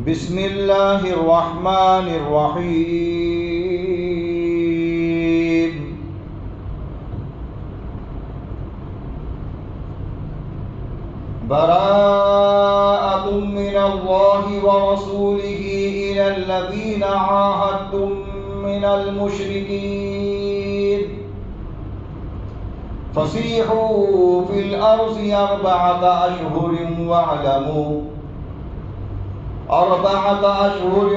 بسم اللہ الرحمن الرحیم براءۃ من اللہ ورسولہ الی الذین عاہدتم من المشرکین فسیحوا فی الارض أربعة أشهر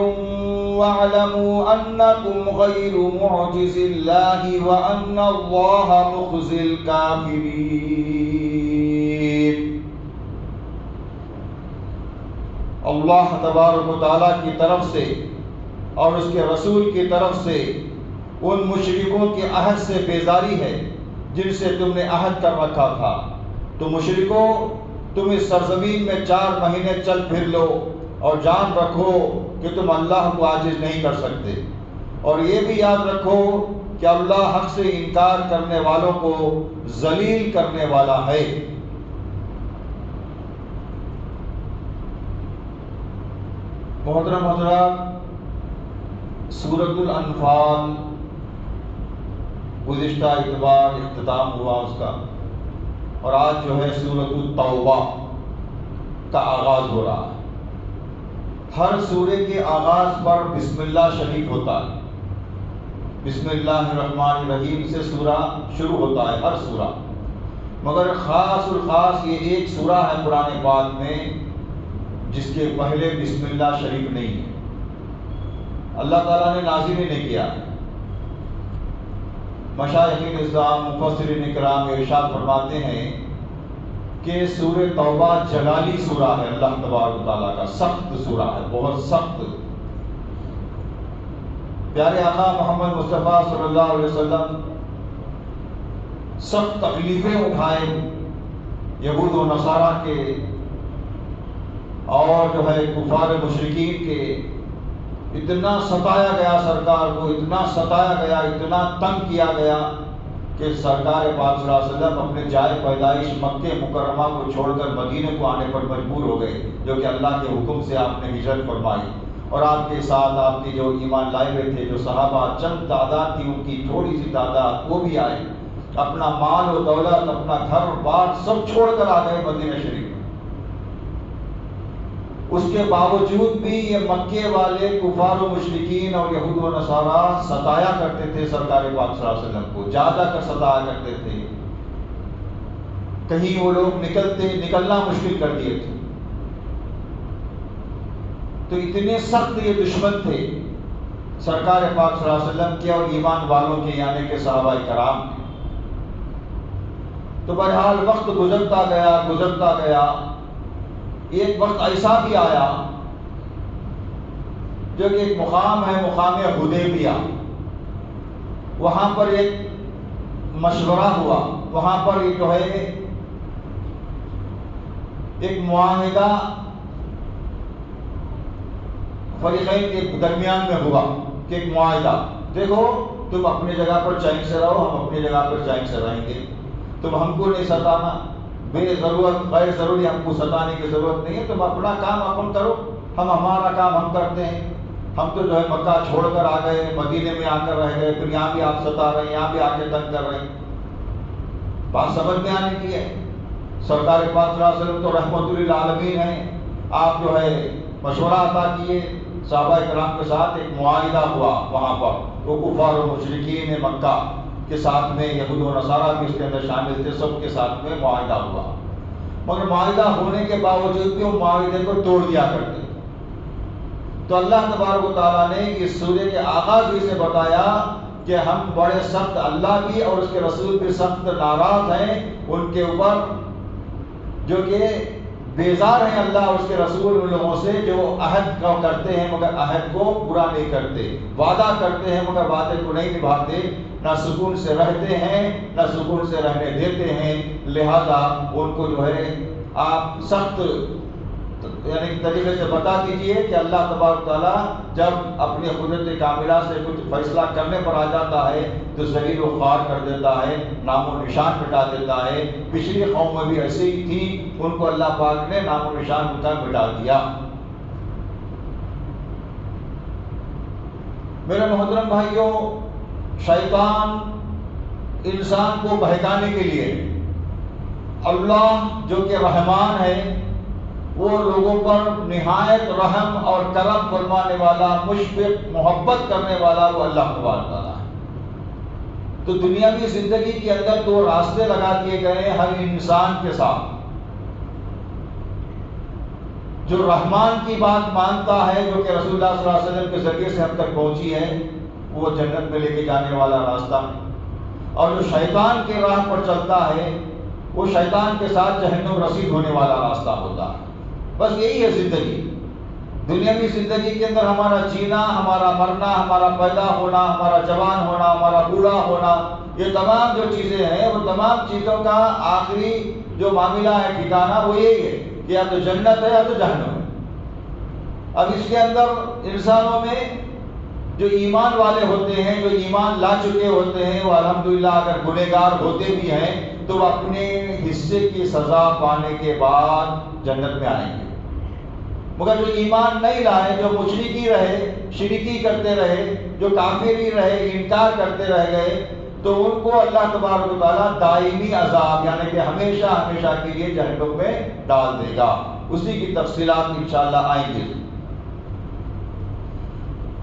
واعلموا أنكم غير معجز الله وأن الله مخزي الكافرين۔ اللہ تبارک و تعالیٰ کی طرف سے اور اس کے رسول کی طرف سے ان مشرکوں کے عہد سے بیزاری ہے جن سے تم نے عہد کر رکھا تھا۔ تو مشرکوں، تم اس سرزمین میں 4 مہینے چل پھر لو اور جان رکھو کہ تم اللہ کو عاجز نہیں کر سکتے، اور یہ بھی یاد رکھو کہ اللہ حق سے انکار کرنے والوں کو ذلیل کرنے والا ہے۔ محترم حضرات، سورۃ الانفال گزشتہ اتوار اختتام ہوا اس کا، اور آج جو ہے سورۃ التوبہ کا آغاز ہو رہا ہے۔ ہر سورے کے آغاز پر بسم اللہ شریف ہوتا ہے۔ بسم اللہ الرحمن الرحیم سے سورہ شروع ہوتا ہے ہر سورہ، مگر خاص الخاص یہ ایک سورہ ہے قرآن پاک میں جس کے پہلے بسم اللہ شریف نہیں ہے، اللہ تعالیٰ نے نازل ہی نہیں کیا۔ مشائخ اسلام مفسرین کرام ارشاد فرماتے ہیں کہ سورہ توبہ جلالی سورہ ہے، اللہ تبارک و تعالیٰ کا سخت سورہ ہے، بہت سخت۔ پیارے آقا محمد مصطفیٰ صلی اللہ علیہ وسلم سخت تکلیفیں اٹھائے یہود و نصارہ کے اور جو ہے کفار مشرکین کے۔ اتنا ستایا گیا سرکار کو، اتنا ستایا گیا، اتنا تنگ کیا گیا کہ سرکار پاک صلی اللہ علیہ وسلم اپنے جائے پیدائش مکہ مکرمہ کو چھوڑ کر مدینے کو آنے پر مجبور ہو گئے، جو کہ اللہ کے حکم سے آپ نے ہجرت فرمائی، اور آپ کے ساتھ آپ کے جو ایمان لائے ہوئے تھے جو صحابہ چند تعداد تھی، ان کی تھوڑی سی تعداد وہ بھی آئے، اپنا مال و دولت، اپنا گھر بار سب چھوڑ کر آ گئے مدینہ شریف میں۔ اس کے باوجود بھی یہ مکے والے کفار و مشرکین اور یہود و نصارہ ستایا کرتے تھے سرکار پاک صلی اللہ علیہ وسلم کو، جا کر ستایا کرتے تھے، کہیں وہ لوگ نکلنا مشکل کر دیے تھے۔ تو اتنے سخت یہ دشمن تھے سرکار پاک صلی اللہ علیہ وسلم کے اور ایمان والوں کے، یعنی کہ صحابہ کرام کے۔ تو بہرحال وقت گزرتا گیا، ایک وقت ایسا بھی آیا جو کہ ایک مقام ہے، مقام حدیبیہ، وہاں پر ایک مشورہ ہوا، وہاں پر یہ جو ہے ایک معاہدہ فریقین کے درمیان میں ہوا کہ ایک معاہدہ، دیکھو تم اپنی جگہ پر چین سے رہو، ہم اپنی جگہ پر چین سے رہیں گے، تم ہم کو نہیں ستانا، بے ضرورت غیر ضروری ہم کو ستانے کی ضرورت نہیں ہے، تم اپنا کام اپن کرو، ہم ہمارا کام ہم کرتے ہیں۔ ہم تو جو ہے مکہ چھوڑ کر آ گئے، مدینے میں آ کر رہ گئے، پھر یہاں بھی آپ ستا رہے ہیں، یہاں بھی آ کے تنگ کر رہے ہیں۔ بات سمجھ میں آنے کی ہے، سرکار پاک صلی اللہ علیہ وسلم تو رحمت للعالمین ہیں، آپ جو ہے مشورہ عطا کیے صحابہ کرام کے ساتھ، ایک معاہدہ ہوا وہاں پر، وہ کفار و مشرکین مکہ کے ساتھ میں، یہود و نصارہ بھی اس کے اندر شامل تھے، سب کے ساتھ میں معاہدہ ہوا، مگر معاہدہ ہونے کے باوجود بھی وہ معاہدے کو توڑ دیا کرتے۔ تو اللہ تبارک و تعالیٰ نے اس سورے کے آغاز ہی سے بتایا کہ ہم بڑے سخت، اللہ بھی اور اس کے رسول بھی سخت ناراض ہیں ان کے اوپر، جو کہ بیزار ہیں اللہ اور اس کے رسول ان لوگوں سے جو عہد کو کرتے ہیں مگر عہد کو پورا نہیں کرتے، وعدہ کرتے ہیں مگر وعدے کو نہیں نبھاتے، نہ سکون سے رہتے ہیں نہ سکون سے رہنے دیتے ہیں۔ لہذا ان کو جو ہے آپ سخت یعنی طریقے سے بتا دیجئے کہ اللہ تبارک تعالیٰ جب اپنی قدرت کاملہ سے کچھ فیصلہ کرنے پر آ جاتا ہے تو ذلیل و خوار کر دیتا ہے، نام و نشان مٹا دیتا ہے۔ پچھلی قوم میں بھی ایسے ہی تھی، ان کو اللہ پاک نے نام و نشان مٹا دیا۔ میرے محترم بھائیوں، شیطان انسان کو بہکانے کے لیے، اللہ جو کہ رحمان ہے، وہ لوگوں پر نہایت رحم اور کرم فرمانے والا، مشفق، محبت کرنے والا وہ اللہ تبارک تعالیٰ ہے۔ تو دنیاوی زندگی کے اندر دو راستے لگا دیے گئے ہر انسان کے ساتھ۔ جو رحمان کی بات مانتا ہے، جو کہ رسول اللہ صلی اللہ علیہ وسلم کے ذریعے سے ہم تک پہنچی ہے، وہ جنت میں لے کے جانے والا راستہ، اور جو شیطان کے راہ پر چلتا ہے، وہ شیطان کے ساتھ جہنم رسید ہونے والا راستہ ہوتا ہے۔ بس یہی ہے زندگی۔ دنیاوی زندگی کے اندر ہمارا جینا، ہمارا مرنا، ہمارا پیدا ہونا، ہمارا جوان ہونا، ہمارا بوڑھا ہونا، یہ تمام جو چیزیں ہیں، وہ تمام چیزوں کا آخری جو معاملہ ہے، ٹھکانہ، وہ یہی ہے کہ یا تو جنت ہے یا تو جہنم ہے۔ اب اس کے اندر انسانوں میں جو ایمان والے ہوتے ہیں، جو ایمان لا چکے ہوتے ہیں، وہ الحمدللہ اگر گنہگار ہوتے بھی ہیں تو وہ اپنے حصے کی سزا پانے کے بعد جنت میں آئیں گے۔ مگر جو ایمان نہیں لائے، جو مشرکی رہے، شرکی کرتے رہے، جو کافری رہے، انکار کرتے رہ گئے، تو ان کو اللہ تبارک و تعالیٰ دائمی عذاب، یعنی کہ ہمیشہ ہمیشہ کے لیے جہنم میں ڈال دے گا۔ اسی کی تفصیلات انشاءاللہ آئیں گے۔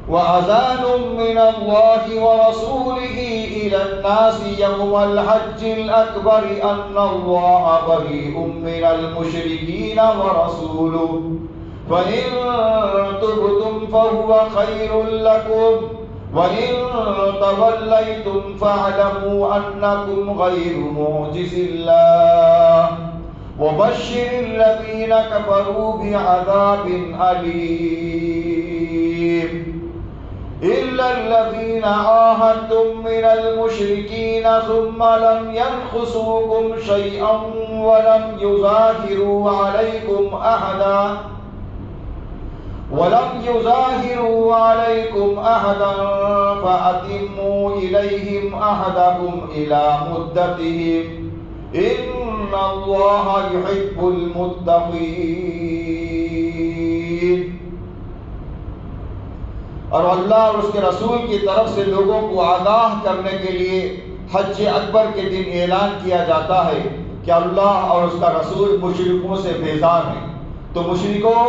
وَأَذَانٌ مِّنَ اللَّهِ وَرَسُولِهِ إِلَى النَّاسِ يَوْمَ الْحَجِّ الْأَكْبَرِ أَنَّ اللَّهَ بَرِيءٌ مِّنَ الْمُشْرِكِينَ وَرَسُولُهُ فَإِن تُبْتُمْ فَهُوَ خَيْرٌ لَّكُمْ وَإِن تَوَلَّيْتُمْ فَاعْلَمُوا أَنَّكُمْ غَيْرُ مُعْجِزِي اللَّهِ وَبَشِّرِ الَّذِينَ كَفَرُوا بِعَذَابٍ أَلِيمٍ إِلَّا الَّذِينَ عَاهَدتُّم مِّنَ الْمُشْرِكِينَ ثُمَّ لَمْ يَنْقُصُوكُمْ شَيْئًا وَلَمْ يُظَاهِرُوا عَلَيْكُمْ أَحَدًا فَأَتِمُّوا إِلَيْهِمْ عَهْدَهُمْ إِلَى مُدَّتِهِمْ إِنَّ اللَّهَ يُحِبُّ الْمُتَّقِينَ۔ اور اللہ اور اس کے رسول کی طرف سے لوگوں کو آگاہ کرنے کے لیے حج اکبر کے دن اعلان کیا جاتا ہے کہ اللہ اور اس کا رسول مشرکوں سے بیزار ہیں۔ تو مشرکوں،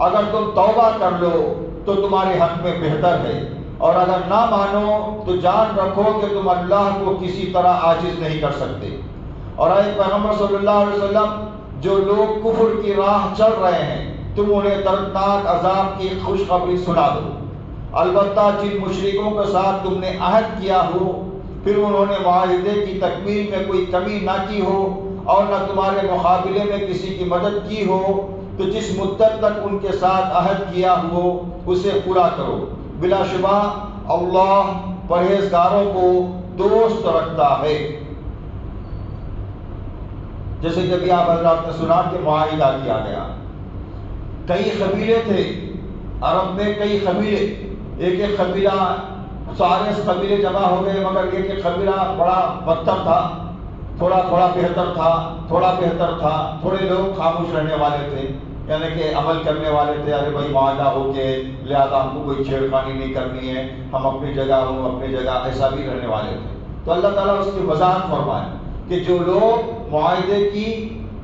اگر تم توبہ کر لو تو تمہارے حق میں بہتر ہے، اور اگر نہ مانو تو جان رکھو کہ تم اللہ کو کسی طرح عاجز نہیں کر سکتے۔ اور اے پیغمبر صلی اللہ علیہ وسلم، جو لوگ کفر کی راہ چل رہے ہیں، تم انہیں دردناک عذاب کی خوشخبری سنا دو۔ البتہ جن مشرکوں کے ساتھ تم نے عہد کیا ہو، پھر انہوں نے معاہدے کی تکمیل میں کوئی کمی نہ کی ہو اور نہ تمہارے مقابلے میں کسی کی مدد کی ہو، تو جس مدت تک ان کے ساتھ عہد کیا ہو اسے پورا کرو۔ بلا شبہ اللہ پرہیزگاروں کو دوست رکھتا ہے۔ جیسے کہ ابھی آپ حضرات نے سنا کہ معاہدہ کیا گیا۔ کئی قبیلے تھے عرب میں، کئی قبیلے، ایک ایک قبیلہ، سارے قبیلے جمع ہو گئے، مگر ایک ایک قبیلہ بڑا بدتر تھا، تھوڑا تھوڑا بہتر تھا، تھوڑا بہتر تھا۔ تھوڑے لوگ خاموش رہنے والے تھے، یعنی کہ عمل کرنے والے تھے، ارے بھائی معاہدہ ہو کے لہٰذا ہم کو کوئی چھیڑخانی نہیں کرنی ہے، ہم اپنی جگہ ہوں اپنی جگہ، ایسا بھی رہنے والے تھے۔ تو اللہ تعالیٰ اس کی وضاحت فرمائے کہ جو لوگ معاہدے کی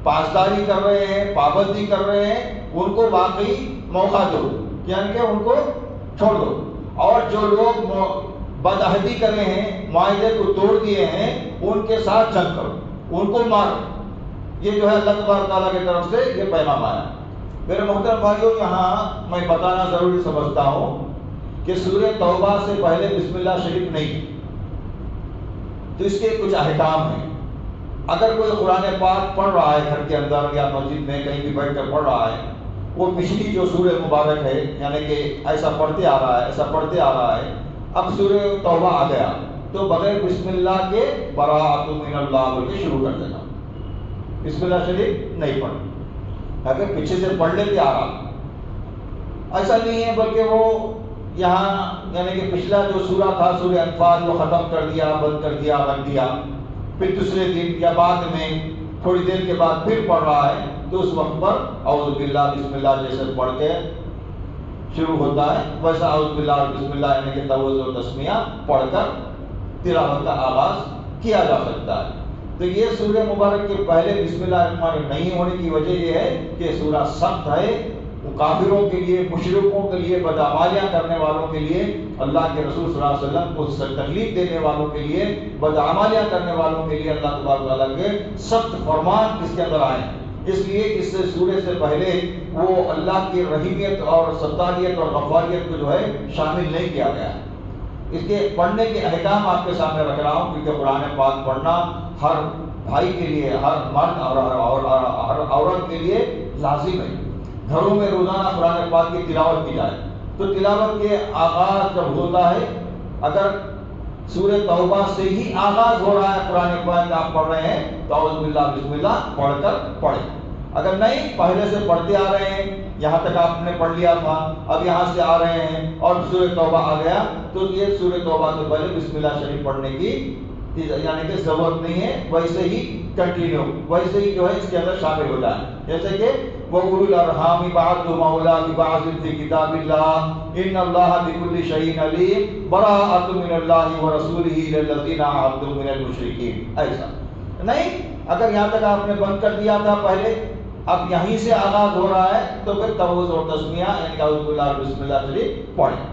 پاسداری کر رہے ہیں، پابندی کر رہے ہیں، ان کو واقعی موقع دو، یعنی کہ ان کو چھوڑ دو، اور جو لوگ بدعہدی کرے ہیں، معاہدے کو توڑ دیے ہیں، ان کے ساتھ جنگ کرو، ان کو مارو۔ یہ جو ہے اللہ تبارک تعالیٰ کی طرف سے یہ پیغام آیا۔ میرے محترم بھائیوں، یہاں میں بتانا ضروری سمجھتا ہوں کہ سورہ توبہ سے پہلے بسم اللہ شریف نہیں، تو اس کے کچھ احکام ہیں۔ اگر کوئی قرآن پاک پڑھ رہا ہے گھر کے اندر یا مسجد میں کہیں بھی بیٹھ کر پڑھ رہا ہے، وہ پچھلی جو سورہ مبارک ہے، یعنی کہ ایسا پڑھتے آ رہا ہے، ایسا پڑھتے آ رہا ہے، اب سورہ توبہ آ گیا تو بغیر بسم اللہ کے براءۃ من اللہ بول کے شروع کر دینا، بسم اللہ شریف نہیں پڑھنا، اگر پیچھے سے پڑھ لیتے آ رہا، ایسا نہیں ہے، بلکہ وہ یہاں یعنی کہ پچھلا جو سورہ تھا سورہ انفال وہ ختم کر دیا، بند کر دیا، رکھ دیا، پھر دوسرے دن یا بعد میں تھوڑی دیر کے بعد پھر پڑھ رہا ہے، تو اس وقت پر اعوذ باللہ بسم اللہ جیسے پڑھ کے شروع ہوتا ہے ویسا اعوذ باللہ اور بسم اللہ یعنی کہ تعوذ و تسمیہ پڑھ کر تلاوت کا آغاز کیا جا سکتا ہے۔ تو یہ سورہ مبارک کے پہلے بسم اللہ الرحمن الرحیم نہیں ہونے کی وجہ یہ ہے کہ سورہ سخت ہے، کافروں کے لیے، مشرکوں کے لیے، بدعمالیاں کرنے والوں کے لیے، اللہ کے رسول صلی اللہ علیہ وسلم کو تکلیف دینے والوں کے لیے، بدعمالیاں کرنے والوں کے لیے اللہ تبارک و تعالیٰ کے سخت فرمان اس کے اندر آئے ہیں۔ اس لیے اس سورے سے پہلے وہ اللہ کی رحیمیت اور ستاریت اور غفاریت کو جو ہے شامل نہیں کیا گیا ہے۔ اس کے پڑھنے کے احکام آپ کے سامنے رکھ رہا ہوں، کیونکہ قرآن پاک پڑھنا ہر بھائی کے لیے، ہر مرد اور ہر عورت کے لیے لازم ہے۔ گھروں میں روزانہ قرآن پاک کی تلاوت کی جائے۔ تو تلاوت کے آغاز جب ہوتا ہے، اگر سورہ توبہ سے ہی آغاز ہو رہا ہے قرآن پاک آپ پڑھ رہے ہیں تو اعوذ باللہ بسم اللہ پڑھ کر پڑھیں۔ اگر نہیں پہلے سے پڑھتے آ رہے ہیں، یہاں تک آپ نے پڑھ لیا تھا، اب یہاں سے آ رہے ہیں اور سورہ توبہ آ گیا، تو یہ سورہ توبہ سے پہلے بسم اللہ شریف پڑھنے کی یعنی کہ ضرورت نہیں ہے، ویسے ہی کنٹینیو، ویسے ہی جو ہے اس کے اندر شامل ہو جائے۔ جیسے کہ وَأُولُو الْأَرْحَامِ بَعْضُهُمْ أَوْلَىٰ بِبَعْضٍ فِي كِتَابِ اللَّهِ إِنَّ اللَّهَ بِكُلِّ شَيْءٍ عَلِيمٌ بَرَاءَةٌ مِّنَ اللَّهِ وَرَسُولِهِ إِلَى الَّذِينَ عَاهَدتُّم مِّنَ الْمُشْرِكِينَ۔ ایسا نہیں، اگر یہاں تک آپ نے بند کر دیا تھا پہلے، اب یہیں سے آغاز ہو رہا ہے، تو پھر تعوذ اور تسمیہ یعنی کہ اعوذ باللہ اور بسم اللہ شریف پڑھیں۔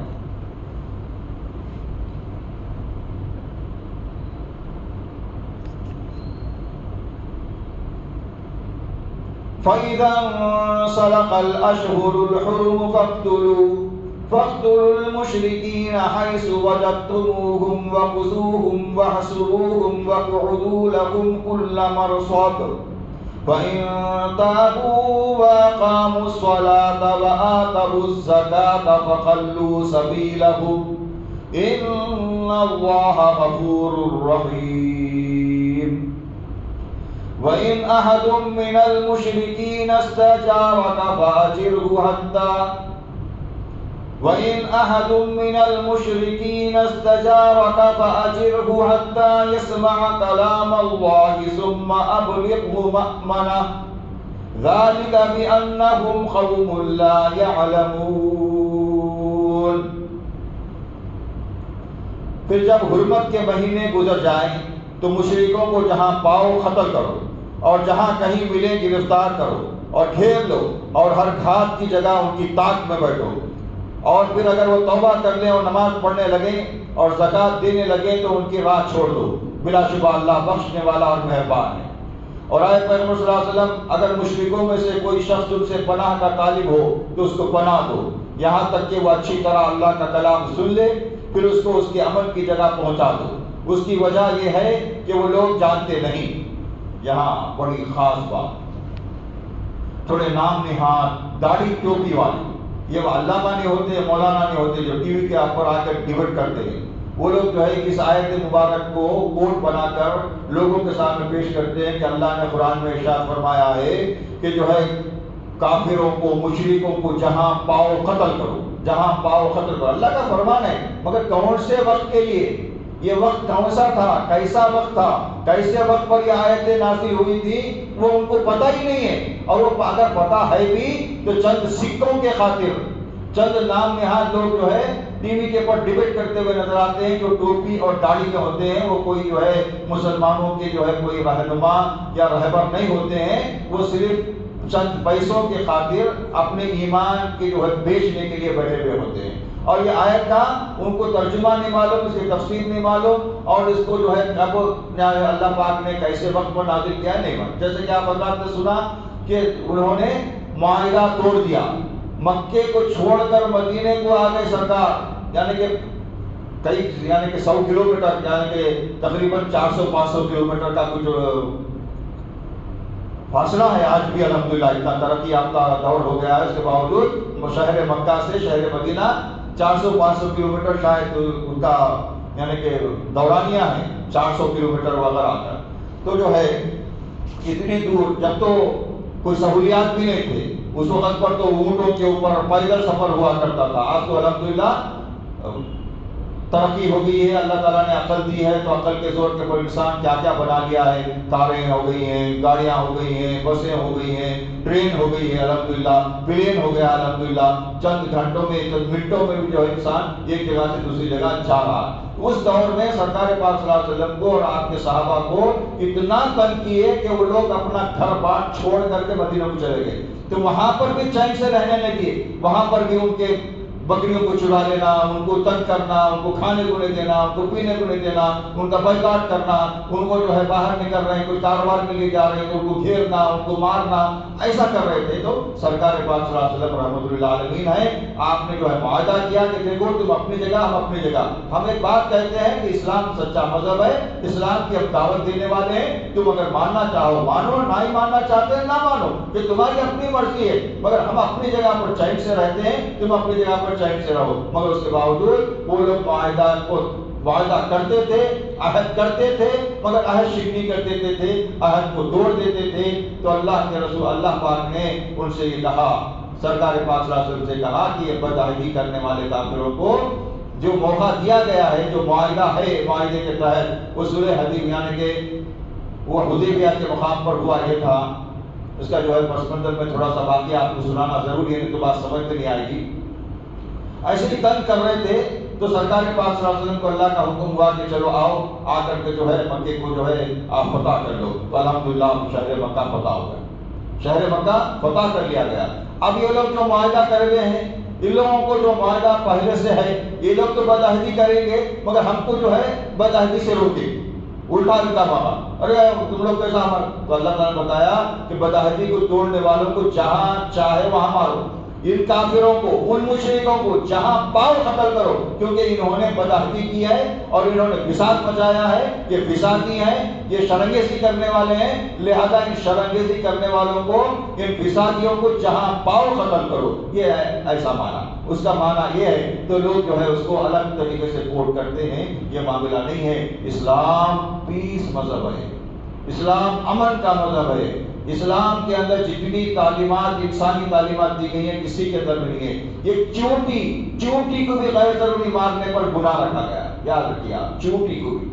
فَإِذَا انسَلَخَ الْأَشْهُرُ الْحُرُمُ فَاقْتُلُوا الْمُشْرِكِينَ حَيْثُ وَجَدتُّمُوهُمْ وَخُذُوهُمْ وَاحْصُرُوهُمْ وَاقْعُدُوا لَهُمْ كُلَّ مَرْصَدٍ فَإِن تَابُوا وَأَقَامُوا الصَّلَاةَ وَآتَوُا الزَّكَاةَ فَخَلُّوا سَبِيلَهُمْ إِنَّ اللَّهَ غَفُورٌ رَّحِيمٌ۔ وَإِنْ أَحَدٌ مِّنَ الْمُشْرِكِينَ اسْتَجَارَكَ فَأَجِرْهُ حَتَّىٰ يَسْمَعَ كَلَامَ اللَّهِ ثُمَّ أَبْلِغْهُ مَأْمَنَهُ ذَلِكَ بِأَنَّهُمْ قَوْمٌ لَّا يَعْلَمُونَ۔ پھر جب حرمت کے مہینے گزر جائیں تو مشرکوں کو جہاں پاؤ قتل کرو، اور جہاں کہیں ملے گرفتار کرو اور گھیر لو، اور ہر گھات کی جگہ ان کی طاق میں بیٹھو، اور پھر اگر وہ توبہ کر لیں اور نماز پڑھنے لگیں اور زکوٰۃ دینے لگیں تو ان کی راہ چھوڑ دو، بلا شبہ اللہ بخشنے والا اور مہربان ہے۔ اور آئے پیغمبر صلی اللہ علیہ وسلم اگر مشرکوں میں سے کوئی شخص تم سے پناہ کا طالب ہو تو اس کو پناہ دو، یہاں تک کہ وہ اچھی طرح اللہ کا کلام سن لے، پھر اس کو اس کے عمل کی جگہ پہنچا دو۔ اس کی وجہ یہ ہے کہ وہ لوگ جانتے نہیں۔ یہاں بڑی خاص بات، تھوڑے نام نہاد داڑھی ٹوپی والے، یہ وہ علامہ نہیں ہوتے، مولانا نہیں ہوتے جو ٹی وی کے اوپر آ کر ڈیبیٹ کرتے ہیں، وہ لوگ جو ہے اس آیت مبارک کو کوٹ بنا کر لوگوں کے سامنے پیش کرتے ہیں کہ اللہ نے قرآن میں ارشاد فرمایا ہے کہ جو ہے کافروں کو، مشرکوں کو جہاں پاؤ قتل کرو، جہاں پاؤ قتل کرو، اللہ کا فرمان ہے، مگر کون سے وقت کے لیے؟ یہ وقت کون سا تھا؟ کیسا وقت تھا؟ کیسے وقت پر یہ آیتیں نازل ہوئی تھی؟ وہ ان کو پتہ ہی نہیں ہے، اور وہ اگر پتہ ہے بھی تو چند سکوں کے خاطر چند نام نہاد لوگ جو ہے ٹی وی کے اوپر ڈیبیٹ کرتے ہوئے نظر آتے ہیں، جو ٹوپی اور داڑھی کے ہوتے ہیں، وہ کوئی جو ہے مسلمانوں کے جو ہے کوئی رہنما یا رہبر نہیں ہوتے ہیں، وہ صرف چند پیسوں کے خاطر اپنے ایمان کے جو ہے بیچنے کے لیے بیٹھے ہوئے ہوتے ہیں۔ اور یہ آیت کا ان کو ترجمہ نہیں معلوم، اس کی تفسیر نہیں معلوم، اور اس کو جو ہے کب اللہ پاک نے کیسے وقت پر نازل کیا نہیں معلوم۔ جیسے کہ آپ حضرات نے سنا کہ انہوں نے معاہدہ توڑ دیا، مکے کو چھوڑ کر مدینے کو آ گئے سرکار، یعنی کہ 100 کلومیٹر، یعنی کہ تقریباً 400-500 کلومیٹر کا کچھ فاصلہ ہے۔ آج بھی الحمدللہ اتنا ترقی یافتہ دور ہو گیا ہے، اس کے باوجود شہر مکہ سے شہر مدینہ 400-500 کلومیٹر شاید ان کا یعنی کہ دورانیہ ہے، 400 کلومیٹر وغیرہ کا۔ تو جو ہے اتنی دور، جب تو کوئی سہولیات بھی نہیں تھے اس وقت پر، تو اونٹوں کے اوپر پیدل سفر ہوا کرتا تھا۔ آج تو الحمدللہ ترقی ہو گئی ہے، اللہ تعالیٰ نے عقل دی ہے، تو عقل کے زور کے پر انسان کیا کیا بنا لیا ہے، کاریں ہو گئی ہیں، گاڑیاں ہو گئی ہیں، بسیں ہو گئی ہیں، ٹرین ہو گئی ہے الحمدللہ، پلین ہو گیا الحمدللہ، چند گھنٹوں میں چند منٹوں میں بھی جو ہے انسان ایک جگہ سے دوسری جگہ جا رہا۔ اس دور میں سرکار پاک صلی اللہ علیہ وسلم کو اور آپ کے صحابہ کو اتنا تنگ کیے کہ وہ لوگ اپنا گھر بار چھوڑ کر کے مدینہ کو چلے گئے، تو وہاں پر بھی چین سے رہنے لگے، وہاں پر بھی ان کے بکریوں کو چرا لینا، ان کو تنگ کرنا، ان کو کھانے کو نہیں دینا، ان کو پینے کو نہیں دینا، ان کا بائیکاٹ کرنا، ان کو جو ہے باہر نکل رہے ہیں کوئی کاروبار کے لیے جا رہے ہیں تو ان کو گھیرنا، ان کو مارنا، ایسا کر رہے تھے۔ تو سرکار پاک صلی اللہ علیہ وسلم رحمۃ اللہ علیہ ہے، آپ نے جو ہے معاہدہ کیا کہ دیکھو تم اپنی جگہ ہم اپنی جگہ۔ ہم ایک بات کہتے ہیں کہ اسلام سچا مذہب ہے، اسلام کی ہم دعوت دینے والے ہیں، تم اگر ماننا چاہو مانو، نہ ہی ماننا چاہتے ہیں نہ مانو، یہ تمہاری اپنی مرضی ہے، مگر ہم اپنی جگہ پر چین سے رہتے ہیں، تم اپنی جگہ پر چین سے رہو۔ مگر اس کے باوجود وہ لوگ وعدہ کرتے تھے، عہد کرتے تھے، مگر عہد شکنی کر دیتے تھے، عہد کو توڑ دیتے تھے۔ تو اللہ کے رسول اللہ پاک نے ان سے یہ کہا، سرکار پاک صلی اللہ علیہ وسلم سے کہا کہ یہ بدعہدی کرنے والے کافروں کو جو موقع دیا گیا ہے، جو معاہدہ ہے، معاہدے کے تحت وہ صلح حدیبیہ یعنی کہ وہ حدیبیہ کے مقام پر ہوا یہ تھا، اس کا جو ہے پس منظر میں تھوڑا سا واقعہ آپ کو سنانا ضروری ہے، نہیں تو بات سمجھ میں نہیں آئے گی۔ ایسے ہی تنگ کر رہے تھے تو سرکار پاک صلی اللہ علیہ وسلم کو اللہ کا حکم ہوا کہ چلو آؤ، آ کر کے جو ہے مکے کو جو ہے آپ فتح کر لو۔ تو الحمدللہ شہر مکہ فتح ہو گیا، شہر مکہ فتح کر لیا گیا۔ اب یہ لوگ جو معاہدہ کر رہے ہیں، ان لوگوں کو جو معاہدہ پہلے سے ہے، یہ لوگ تو بدعہدی کریں گے مگر ہم کو جو ہے بدعہدی سے روکے، الٹا ماما، ارے تم لوگ کیسا مار۔ تو اللہ تعالیٰ نے بتایا کہ بدعہدی کو توڑنے والوں کو جہاں چاہے وہاں مارو، ان کافروں کو، ان مشرکوں کو جہاں پاؤ قتل کرو، کیونکہ انہوں نے بدعہدی کی ہے اور انہوں نے فساد مچایا ہے، یہ فسادی ہیں، یہ شرنگیزی کرنے والے ہیں، لہذا ان شرنگیزی کرنے والوں کو، ان فسادیوں کو جہاں پاؤ قتل کرو۔ یہ ہے ایسا معنی، اس کا معنی یہ ہے۔ تو لوگ جو ہے اس کو الگ طریقے سے کوٹ کرتے ہیں، یہ معاملہ نہیں ہے۔ اسلام پیس مذہب ہے، اسلام امن کا مذہب ہے، اسلام کے اندر جتنی تعلیمات انسانی تعلیمات دی گئی ہیں کسی کے اندر نہیں ہے۔ یہ چونٹی کو بھی غیر ضروری مارنے پر گناہ رکھا گیا ہے، یاد رکھیے آپ، چونٹی کو بھی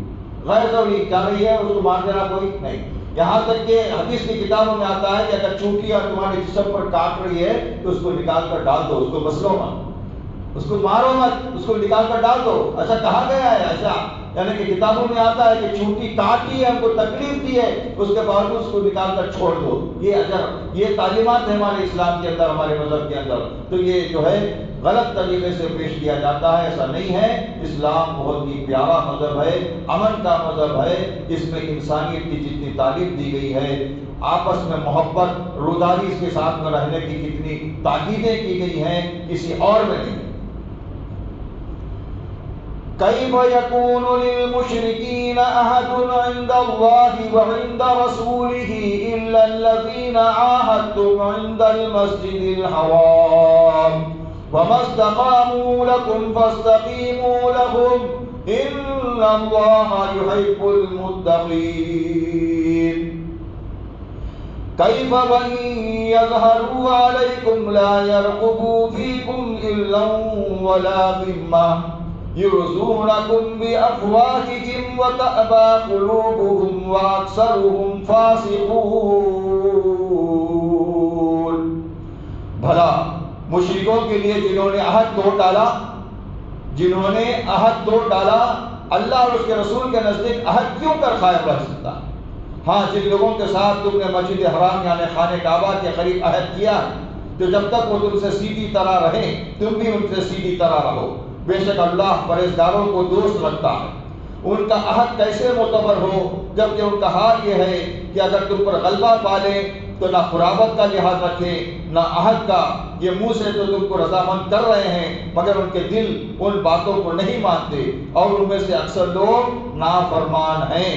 غیر ضروری کر رہی ہے، اس کو مار دینا کوئی نہیں۔ یہاں تک کہ حدیث کی کتابوں میں آتا ہے کہ اگر چونٹی اور تمہارے جسم پر کاٹ رہی ہے تو اس کو نکال کر ڈال دو، اس کو مسلو مت، اس کو مارو مت، اس کو نکال کر ڈال دو، ایسا کہا گیا ہے۔ ایسا یعنی کہ کتابوں میں آتا ہے کہ چونٹی کاٹی ہے، ہم کو تکلیف دی ہے، اس کے باوجود اس کو نکال کر چھوڑ دو۔ یہ اجر، یہ تعلیمات ہے ہمارے اسلام کے اندر، ہمارے مذہب کے اندر۔ تو یہ جو ہے غلط طریقے سے پیش کیا جاتا ہے، ایسا نہیں ہے۔ اسلام بہت ہی پیارا مذہب ہے، امن کا مذہب ہے، اس میں انسانیت کی جتنی تعلیم دی گئی ہے، آپس میں محبت روداری کے ساتھ میں رہنے کی کتنی تاکیدیں کی گئی ہیں، کسی اور میں نہیں۔ كيف يكون للمشركين عهد عند الله وعند رسوله إلا الذين عاهدتم عند المسجد الحرام وما استقاموا لكم فاستقيموا لهم إن الله يحب المتقين كيف وإن يظهروا عليكم لا يرقبوا فيكم إلا ولا ذمة يرضونكم بأفواههم وتأبى قلوبهم وأكثرهم فاسقون۔ بھلا مشرکوں کے لیے جنہوں نے عہد توڑ ڈالا، اللہ اور اس کے رسول کے نزدیک عہد کیوں کر قائم رہ سکتا؟ ہاں، جن لوگوں کے ساتھ تم نے مسجد حرام یعنی خانہ کعبہ کے قریب عہد کیا، تو جب تک وہ تم سے سیدھی طرح رہیں، تم بھی ان سے سیدھی طرح رہو۔ بے شک اللہ پرہیزگاروں کو دوست رکھتا ہے۔ ان کا عہد کیسے معتبر ہو جبکہ ان کا حال یہ ہے کہ اگر تم پر غلبہ پالیں تو نہ قرابت کا لحاظ رکھیں نہ عہد کا۔ یہ منہ سے تو تم کو رضامند کر رہے ہیں مگر ان کے دل ان باتوں کو نہیں مانتے، اور ان میں سے اکثر لوگ نافرمان ہیں۔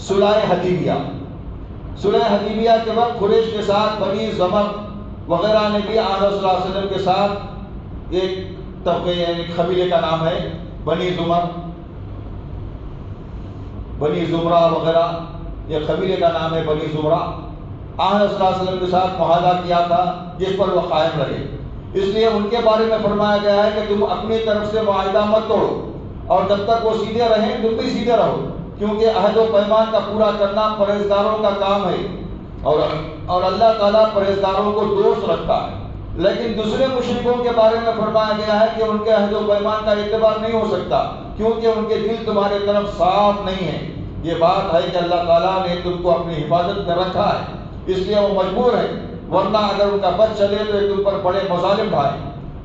صلح حدیبیہ کے وقت قریش کے ساتھ بنی زمر وغیرہ نے بھی آقا صلی اللہ علیہ وسلم کے ساتھ ایک طبقے یعنی قبیلے کا نام ہے بنی زمرہ وغیرہ، یہ قبیلے کا نام ہے بنی زمرہ۔ آقا صلی اللہ علیہ وسلم کے ساتھ معاہدہ کیا تھا جس پر وہ قائم رہے۔ اس لیے ان کے بارے میں فرمایا گیا ہے کہ تم اپنی طرف سے معاہدہ مت توڑو، اور جب تک وہ سیدھے رہیں تم بھی سیدھے رہو، کیونکہ عہد و پیمان کا پورا کرنا پرہیزگاروں کا کام ہے، اور اللہ تعالیٰ پرہیزگاروں کو دوست رکھتا ہے۔ لیکن دوسرے مشرکوں کے بارے میں فرمایا گیا ہے کہ ان کے عہد و پیمان کا اعتبار نہیں ہو سکتا، کیونکہ ان کے دل تمہارے طرف صاف نہیں ہے۔ یہ بات ہے کہ اللہ تعالیٰ نے تم کو اپنی حفاظت میں رکھا ہے، اس لیے وہ مجبور ہے، ورنہ اگر ان کا بس چلے تو یہ تم پر بڑے مظالم ڈھائیں،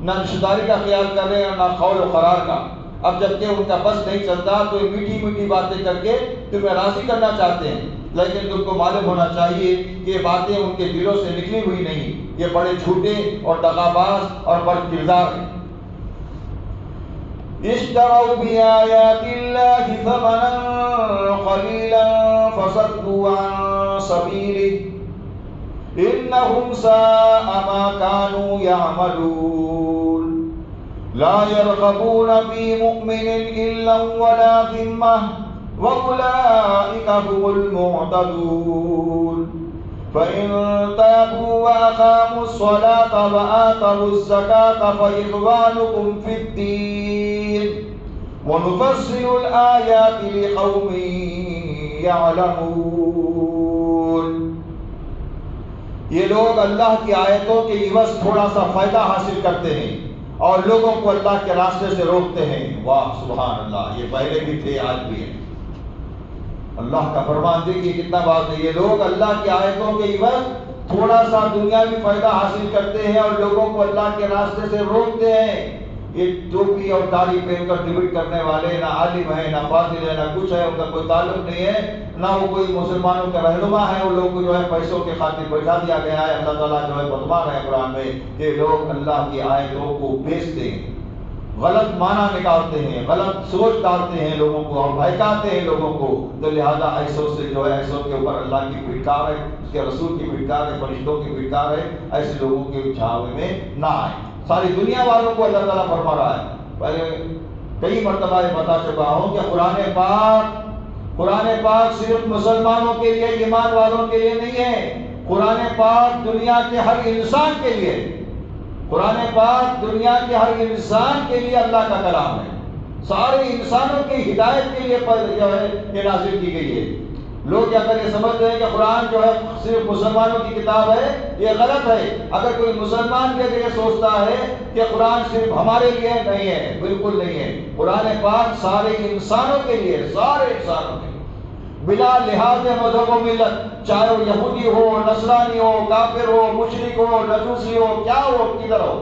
نہ رشتہ داری کا خیال کر رہے ہیں نہ قول و قرار کا۔ اب جبکہ ان کا بس نہیں چلتا تو یہ میٹھی میٹھی باتیں کر کے تمہیں راضی کرنا چاہتے ہیں، لیکن تم کو معلوم ہونا چاہیے کہ یہ باتیں ان کے دلوں سے نکلی ہوئی نہیں، یہ بڑے جھوٹے اور دغاباز اور بد کردار ہیں۔ اشتروا بآيات الله ثمنا قليلا فصدوا عن سبيله إنهم ساء ما كانوا يعملون لا يرغبون في مؤمن إلا ولا ذمة وأولئك هم المعتدون فإن تابوا وأقاموا الصلاة وآتوا الزكاة فإخوانكم في الدين ونفصل الآيات لقوم يعلمون۔ یہ لوگ اللہ کی آیتوں کے عوض تھوڑا سا فائدہ حاصل کرتے ہیں اور لوگوں کو اللہ کے راستے سے روکتے ہیں۔ واہ سبحان اللہ، یہ پہلے بھی تھے آج بھی ہیں۔ اللہ کا فرمان دیکھیے کتنا بات ہے، یہ لوگ اللہ کی آیتوں کے عوض تھوڑا سا دنیاوی فائدہ حاصل کرتے ہیں اور لوگوں کو اللہ کے راستے سے روکتے ہیں۔ یہ ٹوپی اور داڑھی پہن کر ڈبیٹ کرنے والے نہ عالم ہے نہ فاضل ہے نہ کچھ ہے، ان کا کوئی تعلق نہیں ہے، نہ وہ کوئی مسلمانوں کا رہنما ہے، وہ لوگ کو جو ہے پیسوں کے خاطر بیٹھا دیا گیا ہے۔ اللہ تعالیٰ جو ہے بتما رہے ہیں قرآن میں کہ لوگ اللہ کی آیتوں کو بیچتے ہیں، غلط معنی نکالتے ہیں، غلط سوچ ڈالتے ہیں لوگوں کو اور بہکاتے ہیں لوگوں کو، تو لہذا ایسوں سے جو ہے ایسوں کے اوپر اللہ کی پھٹکار ہے، اس کے رسول کی پھٹکار ہے، فرشتوں کی پھٹکار ہے، ایسے لوگوں کے چھاوے میں نہ آئے۔ ساری دنیا والوں کو اللہ تعالیٰ فرما رہا ہے۔ پہلے کئی مرتبہ یہ بتا چکا ہوں کہ قرآن پاک صرف مسلمانوں کے لیے، ایمان والوں کے لیے نہیں ہے، قرآن پاک دنیا کے ہر انسان کے لیے، قرآن پاک دنیا کے ہر انسان کے لیے اللہ کا کلام ہے، سارے انسانوں کی ہدایت کے لیے جو ہے یہ نازل کی گئی ہے۔ لوگ اگر یہ سمجھتے ہیں کہ قرآن جو ہے صرف مسلمانوں کی کتاب ہے، یہ غلط ہے۔ اگر کوئی مسلمان بھی اگر یہ سوچتا ہے کہ قرآن صرف ہمارے لیے، نہیں ہے، بالکل نہیں ہے۔ قرآن پاک سارے انسانوں کے لیے، سارے انسانوں کے لیے، بلا لحاظ مذہب و ملت، چاہے وہ یہودی ہو، نصرانی ہو، کافر ہو، مشرک ہو، مجوسی ہو، کیا ہو، کدھر ہو،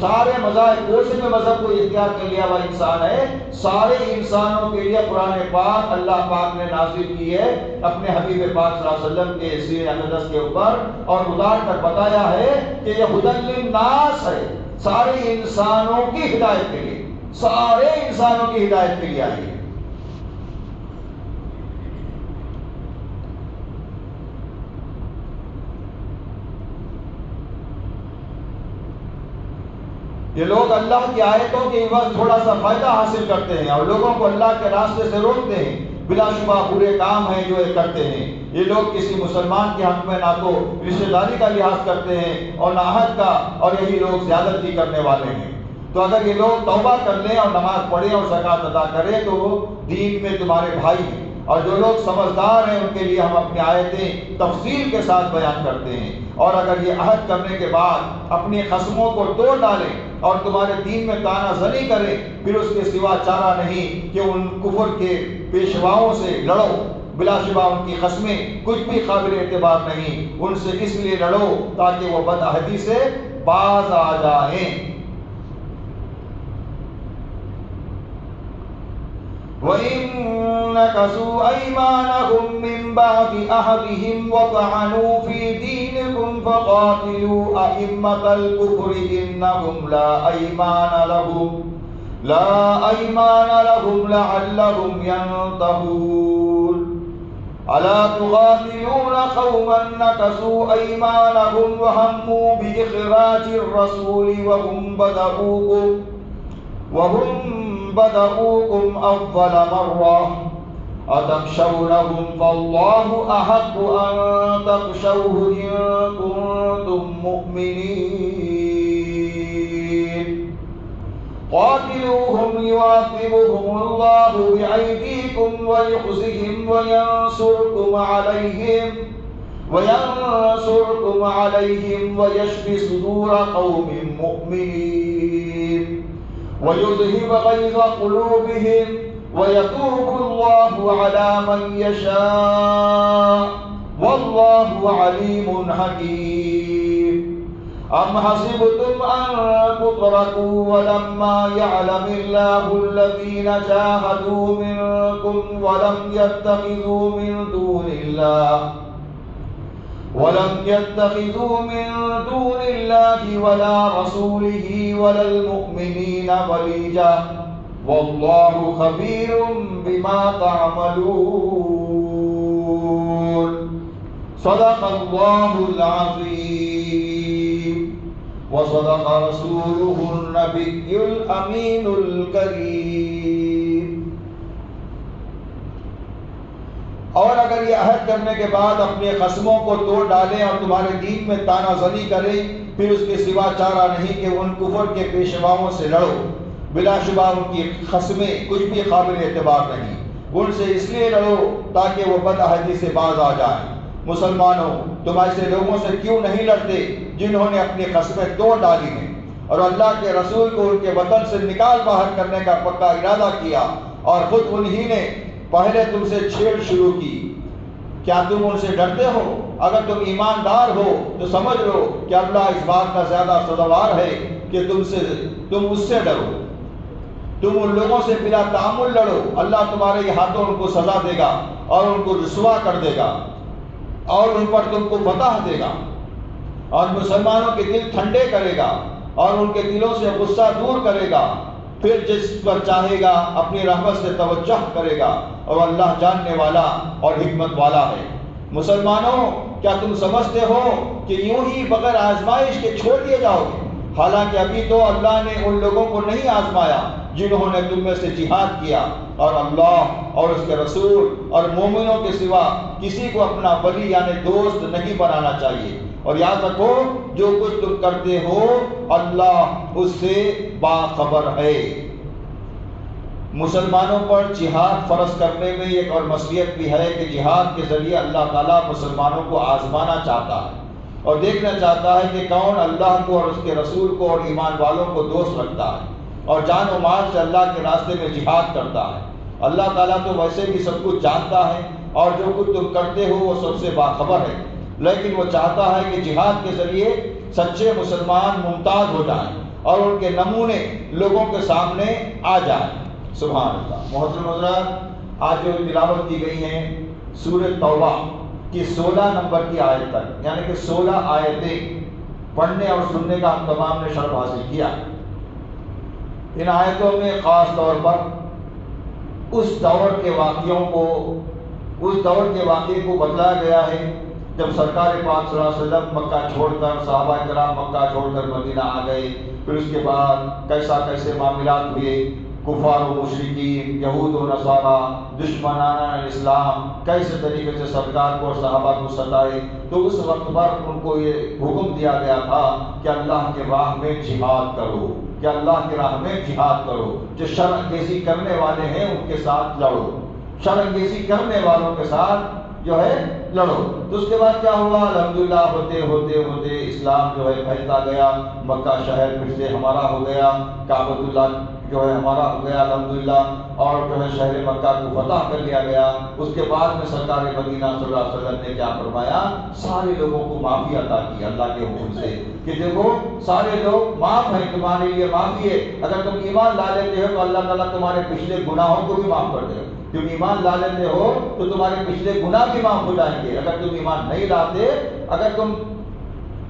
سارے مذاہب، کوئی سے بھی مذہب کو اختیار کر لیا ہوا انسان ہے، سارے انسانوں کے لیے قرآن پاک اللہ پاک نے نازل کی ہے اپنے حبیب پاک صلی اللہ علیہ وسلم کے سیر اقدس کے اوپر، اور اتار کر بتایا ہے کہ یہ ہدی للناس ہے، سارے انسانوں کی ہدایت کے لیے، سارے انسانوں کی ہدایت کے لیے آئی ہے۔ یہ لوگ اللہ کی آیتوں کے عوض تھوڑا سا فائدہ حاصل کرتے ہیں اور لوگوں کو اللہ کے راستے سے روکتے ہیں، بلا شبہ برے کام ہیں جو یہ کرتے ہیں۔ یہ لوگ کسی مسلمان کے حق میں نہ تو رشتہ داری کا لحاظ کرتے ہیں اور نہ عہد کا، اور یہی لوگ زیادتی کرنے والے ہیں۔ تو اگر یہ لوگ توبہ کر لیں اور نماز پڑھیں اور زکوٰۃ ادا کریں تو وہ دین میں تمہارے بھائی ہیں، اور جو لوگ سمجھدار ہیں ان کے لیے ہم اپنی آیتیں تفصیل کے ساتھ بیان کرتے ہیں۔ اور اگر یہ عہد کرنے کے بعد اپنی خصموں کو توڑ ڈالیں اور تمہارے دین میں تانا زنی کریں، پھر اس کے سوا چارہ نہیں کہ ان کفر کے پیشواؤں سے لڑو، بلا شبہ ان کی خصمیں کچھ بھی قابل اعتبار نہیں، ان سے اس لیے لڑو تاکہ وہ بدعہدی سے باز آ جائیں۔ وَإِن نَكَثُوا أَيْمَانَهُم مِّن بَعْدِ عَهْدِهِمْ وَطَعَنُوا فِي دِينِكُمْ فَقَاتِلُوا أَئِمَّةَ الْكُفْرِ إِنَّهُمْ لَا أَيْمَانَ لَهُمْ لَعَلَّهُمْ يَنْتَهُونَ أَلَا تُقَاتِلُونَ قَوْمًا نَكَثُوا أَيْمَانَهُمْ وَهَمُّوا بِإِخْرَاجِ الرَّسُولِ وَهُمْ بدأوكم أول مرة أتخشونهم فالله أحق أن تخشوه إن كنتم مؤمنين۔ يعاقبهم الله بأيديكم ويخزهم وينصركم عليهم ويشفي صدور قوم مؤمنين ويذهب غيظ قلوبهم ويتوب الله على من يشاء والله عليم حكيم أم حسبتم أن تتركوا ولما يعلم الله الذين جاهدوا منكم ولم يتخذوا من دون الله ولا رسوله ولا المؤمنين وليجا والله خبير بما تعملون صدق الله العظيم وصدق رسوله النبي الأمين الكريم. اور اگر یہ عہد کرنے کے بعد اپنے قسموں کو توڑ ڈالیں اور تمہارے دین میں تانا زنی کریں، پھر اس کے سوا چارہ نہیں کہ ان کفر کے پیشواؤں سے لڑو. بلا شبہ ان کی قسمیں کچھ بھی قابل اعتبار نہیں. ان سے اس لیے لڑو تاکہ وہ بد عہدی سے باز آ جائیں. مسلمانوں، تم ایسے لوگوں سے کیوں نہیں لڑتے جنہوں نے اپنی قسمیں توڑ ڈالی ہیں اور اللہ کے رسول کو ان کے وطن سے نکال باہر کرنے کا پکا ارادہ کیا، اور خود انہی نے پہلے تم سے چھیڑ شروع کی؟ کیا تم ان سے ڈرتے ہو؟ اگر تم ایماندار ہو تو سمجھ لو کہ اللہ اس بات کا زیادہ سزاوار ہے کہ تم اس سے ڈرو. تم ان لوگوں سے بلا تعامل لڑو، اللہ تمہارے ہاتھوں ان کو سزا دے گا اور ان کو رسوا کر دے گا اور ان پر تم کو فتح دے گا اور مسلمانوں کے دل ٹھنڈے کرے گا اور ان کے دلوں سے غصہ دور کرے گا. پھر جس پر چاہے گا اپنی رحمت سے توجہ کرے گا، اور اللہ جاننے والا اور حکمت والا ہے. مسلمانوں، کیا تم سمجھتے ہو کہ یوں ہی بغیر آزمائش کے چھوڑ دیے جاؤ گے؟ حالانکہ ابھی تو اللہ نے ان لوگوں کو نہیں آزمایا جنہوں نے تم میں سے جہاد کیا، اور اللہ اور اس کے رسول اور مومنوں کے سوا کسی کو اپنا ولی یعنی دوست نہیں بنانا چاہیے. اور یاد رکھو، جو کچھ تم کرتے ہو اللہ اس سے باخبر ہے. مسلمانوں پر جہاد فرض کرنے میں ایک اور مصلحت بھی ہے کہ جہاد کے ذریعے اللہ تعالیٰ مسلمانوں کو آزمانا چاہتا ہے اور دیکھنا چاہتا ہے کہ کون اللہ کو اور اس کے رسول کو اور ایمان والوں کو دوست رکھتا ہے اور جان و مال سے اللہ کے راستے میں جہاد کرتا ہے. اللہ تعالیٰ تو ویسے بھی سب کچھ جانتا ہے اور جو کچھ تم کرتے ہو وہ سب سے باخبر ہے، لیکن وہ چاہتا ہے کہ جہاد کے ذریعے سچے مسلمان ممتاز ہو جائیں اور ان کے نمونے لوگوں کے سامنے آ جائیں. سبحان اللہ. محترم حضرات، آج جو تلاوت کی گئی ہیں سورہ توبہ کی 16 نمبر کی آیت تک، یعنی کہ 16 آیتیں پڑھنے اور سننے کا ہم تمام نے شرف حاصل کیا. ان آیتوں میں خاص طور پر اس دور کے واقعے کو بتلایا گیا ہے جب سرکار پاک صلی اللہ علیہ وسلم مکہ چھوڑ کر، صحابہ کرام مکہ چھوڑ کر مدینہ آ گئے. پھر اس کے بعد کیسے معاملات ہوئے، کفار و مشرکین، یہود و نصارہ، دشمنان اسلام کیسے طریقے سے سرکار کو اور صحابہ کو ستائے. تو اس وقت پر ان کو یہ حکم دیا گیا تھا کہ اللہ کے راہ میں جہاد کرو، کہ اللہ کی راہ میں جہاد کرو. جو شر انگیزی کرنے والے ہیں ان کے ساتھ لڑو، شر انگیزی کرنے والوں کے ساتھ جو ہے لڑو. تو اس کے بعد کیا ہوا؟ الحمدللہ ہوتے ہوتے ہوتے اسلام جو ہے پھیلتا گیا. مکہ شہر پھر سے ہمارا ہو گیا، کعبۃ اللہ جو ہے ہمارا ہو گیا الحمدللہ، اور جو ہے شہر مکہ کو فتح کر لیا گیا. اس کے بعد میں سرکار مدینہ صلی اللہ علیہ وسلم نے کیا فرمایا؟ سارے لوگوں کو معافی عطا کی اللہ کے حکم سے کہ دیکھو سارے لوگ معاف ہیں، تمہارے لیے معافی ہے. اگر تم ایمان لا لیتے ہو تو اللہ تعالیٰ تمہارے پچھلے گناہوں کو بھی معاف کر دے گا. تم ایمان لا لیتے ہو تو تمہارے پچھلے گناہ بھی معاف ہو جائیں گے. اگر تم ایمان نہیں لاتے، اگر تم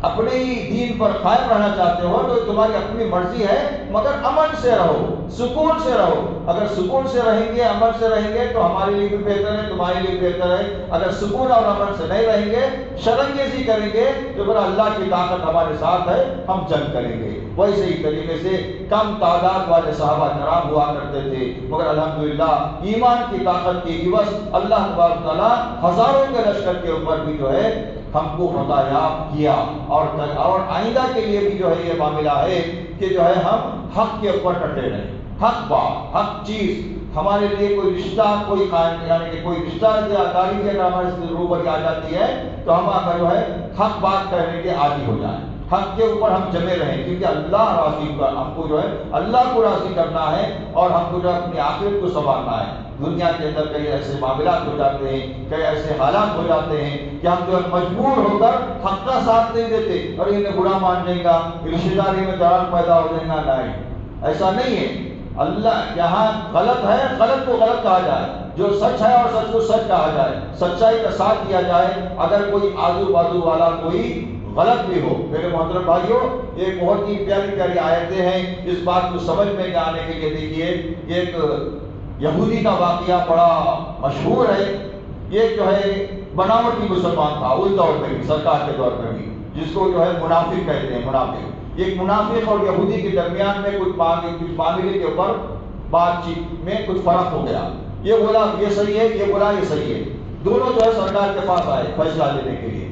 اپنے ہی دین پر قائم رہنا چاہتے ہو تو تمہاری اپنی مرضی ہے، مگر امن سے رہو، سکون سے رہو. اگر سکون سے رہیں گے، امن سے رہیں گے تو ہمارے لیے بھی بہتر ہے، تمہارے لیے بہتر ہے. اگر سکون اور امن سے نہیں رہیں گے، شرنگیزی کریں گے تو پھر اللہ کی طاقت ہمارے ساتھ ہے، ہم جنگ کریں گے. ویسے ہی طریقے سے کم تعداد والے صحابہ کرام ہوا کرتے تھے، مگر الحمدللہ ایمان کی طاقت کی عوض اللہ تبارک تعالیٰ ہزاروں کے لشکر کے اوپر بھی جو ہے ہم کو فتح یاب کیا. اور آئندہ کے لیے بھی جو ہے یہ معاملہ ہے کہ جو ہے ہم حق کے اوپر ڈٹے رہیں. حق بات، حق چیز ہمارے لیے کوئی رشتہ کوئی قائم، یعنی کہ کوئی رشتہ یا تاریخ اگر ہمارے سے روبری آ جاتی ہے تو ہم اگر جو ہے حق بات کرنے کے عادی ہو جائیں، حق کے اوپر ہم جمے رہیں، کیونکہ اللہ راضی کا ہم کو جو ہے اللہ کو راضی کرنا ہے، اور ہم کو جو ہے اپنی آخرت کو سنوارنا ہے۔ دنیا کے اندر کئی ایسے معاملات ہو جاتے ہیں، کئی ایسے حالات ہو جاتے ہیں کہ ہم جو ہے مجبور ہو کر حق کا ساتھ نہیں دیتے، اور انہیں برا مان جائے گا، رشتے داری میں درار پیدا ہو جائے گا۔ نہیں، ایسا نہیں ہے۔ اللہ جہاں غلط ہے غلط کو غلط کہا جائے، جو سچ ہے اور سچ کو سچ کہا جائے، سچائی کا ساتھ دیا جائے۔ اگر کوئی آزو بازو والا کوئی غلط بھی ہو، میرے محترم بھائیوں، یہ بہت ہی پیاری پیاری آیتیں ہیں اس بات کو سمجھ میں آنے کے لیے۔ دیکھیے ایک یہودی کا واقعہ بڑا مشہور ہے، یہ جو ہے بناوٹی مسلمان تھا اس دور میں بھی، سرکار کے دور میں بھی، جس کو جو ہے منافق کہتے ہیں۔ منافق، ایک منافق اور یہودی کے درمیان میں کچھ معاملے کے اوپر بات چیت میں کچھ فرق ہو گیا، یہ بولا یہ صحیح ہے، یہ بولا یہ صحیح ہے، دونوں جو ہے سرکار کے پاس آئے فیصلہ لینے کے لیے۔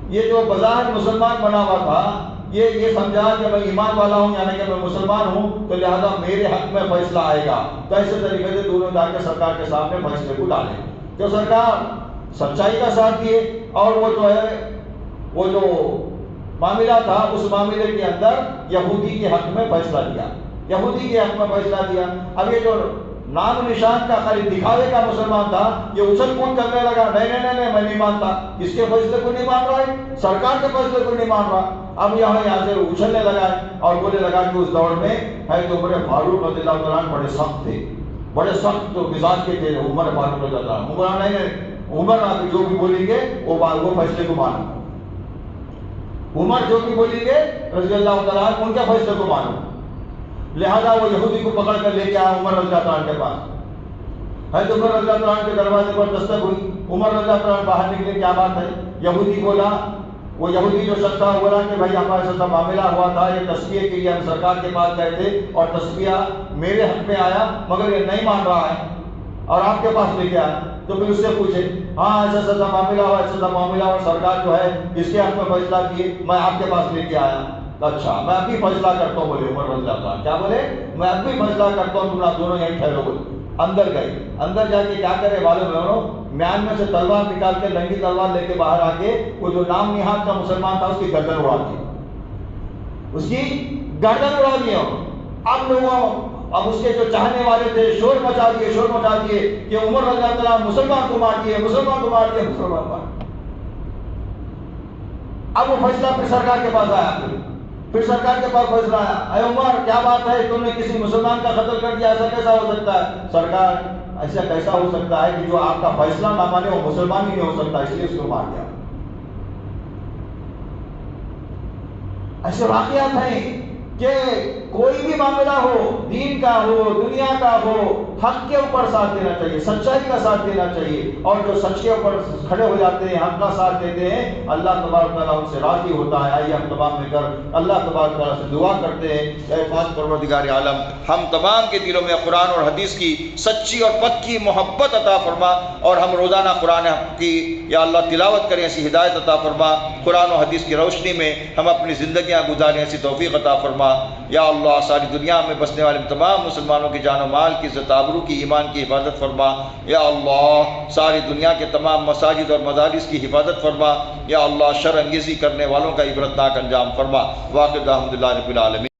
یہ جو بظاہر مسلمان بنا ہوا تھا، یہ سمجھا کہ میں ایمان والا ہوں، یعنی کہ میں مسلمان ہوں، تو لہذا میرے حق میں فیصلہ آئے گا، تو ایسے طریقے سے دونوں جا کے سرکار کے سامنے فیصلے کو ڈالے۔ جو سرکار سچائی کا ساتھ دیے، اور وہ جو معاملہ تھا اس معاملے کے اندر یہودی کے حق میں فیصلہ دیا، یہودی کے حق میں فیصلہ دیا۔ اب یہ جو نام و نشان کا خالی دکھاوے کا مسلمان تھا، یہ اچھل کود کرنے لگا، نہیں میں نہیں مانتا، اس کے فیصلے کو نہیں مان رہا ہے، سرکار کے فیصلے کو نہیں مان رہا۔ اب یہاں سے اچھلنے لگا اور بولنے لگا کہ اس دور میں ہے تو عمر فاروق رضی اللہ تعالیٰ بڑے سخت تھے، بڑے سخت تو مزاج کے تھے عمر فاروق رضی اللہ عنہ۔ عمر نہیں، عمر آپ جو بھی بولیں گے وہ فیصلے کو مانو، عمر جو بھی بولیں گے رضی اللہ تعالیٰ عنہ ان کے فیصلے کو مانو۔ لہذا وہ یہودی کو پکڑ کر لے کے آیا عمر رضی اللہ عنہ کے پاس۔ حضرت عمر رضی اللہ عنہ کے دروازے پر دستک ہوئی، عمر رضی اللہ عنہ باہر نکلے، کیا بات ہے؟ یہودی بولا، وہ یہودی جو شخص تھا بولا کہ بھائی ہمارے ساتھ معاملہ ہوا تھا، یہ تصفیے کے لیے ہم سرکار کے پاس گئے تھے اور تصفیہ میرے حق میں آیا، مگر یہ نہیں مان رہا ہے اور آپ کے پاس لے کے آیا۔ تو پھر اس سے پوچھے، ہاں ایسا معاملہ ہوا، ایسا معاملہ ہوا، سرکار جو ہے اس کے حق میں فیصلہ کیے، میں آپ کے پاس لے کے آیا۔ اچھا میں اب بھی فیصلہ کرتا ہوں، بولے عمر رضی اللہ عنہ۔ کیا بولے؟ میں اب بھی فیصلہ کرتا ہوں، تم دونوں یہیں ٹھہرو۔ بولے اندر گئے، اندر جا کے کیا کرے معلوم ہے؟ میان میں سے تلوار نکال کے، ننگی تلوار لے کے باہر آ کے وہ جو نام نہاد کا مسلمان تھا اس کی گردن اڑا دی، اس کی گردن اڑا دی۔ اب لوگوں، اب اس کے جو چاہنے والے تھے شور مچا دیے کہ عمر رضی اللہ عنہ مسلمان کو مار دیے، مسلمان کو مار دیے، مسلمان مار۔ اب وہ فیصلہ پھر سرکار کے پاس آیا، پھر سرکار کے پاس فیصلہ آیا، اے عمر کیا بات ہے، تم نے کسی مسلمان کا قتل کر دیا، ایسا کیسا ہو سکتا ہے؟ سرکار ایسا کیسا ہو سکتا ہے کہ جو آپ کا فیصلہ نہ مانے وہ مسلمان ہی نہیں ہو سکتا، اس لیے اس کو مار دیا۔ ایسے واقعات ہیں کہ کوئی بھی معاملہ ہو، دین کا ہو، دنیا کا ہو، حق کے اوپر ساتھ دینا چاہیے، سچائی کا ساتھ دینا چاہیے، اور جو سچ کے اوپر کھڑے ہو جاتے ہیں، حق کا ساتھ دیتے ہیں، اللہ تبارک تعالیٰ ان سے راضی ہوتا ہے۔ آئیے ہم تمام مل کر اللہ تبارک تعالیٰ سے دعا کرتے ہیں، اے پاک پروردگار عالم، ہم تمام کے دلوں میں قرآن اور حدیث کی سچی اور پکی محبت عطا فرما، اور ہم روزانہ قرآن کی یا اللہ تلاوت کریں، ایسی ہدایت عطا فرما، قرآن و حدیث کی روشنی میں ہم اپنی زندگیاں گزاریں، ایسی توفیق عطا فرما۔ یا اللہ ساری دنیا میں بسنے والے تمام مسلمانوں کی جان و مال کی عزت آبرو کی ایمان کی حفاظت فرما۔ یا اللہ ساری دنیا کے تمام مساجد اور مدارس کی حفاظت فرما۔ یا اللہ شر انگیزی کرنے والوں کا عبرتناک انجام فرما۔ واقع الحمدللہ رب العالمین۔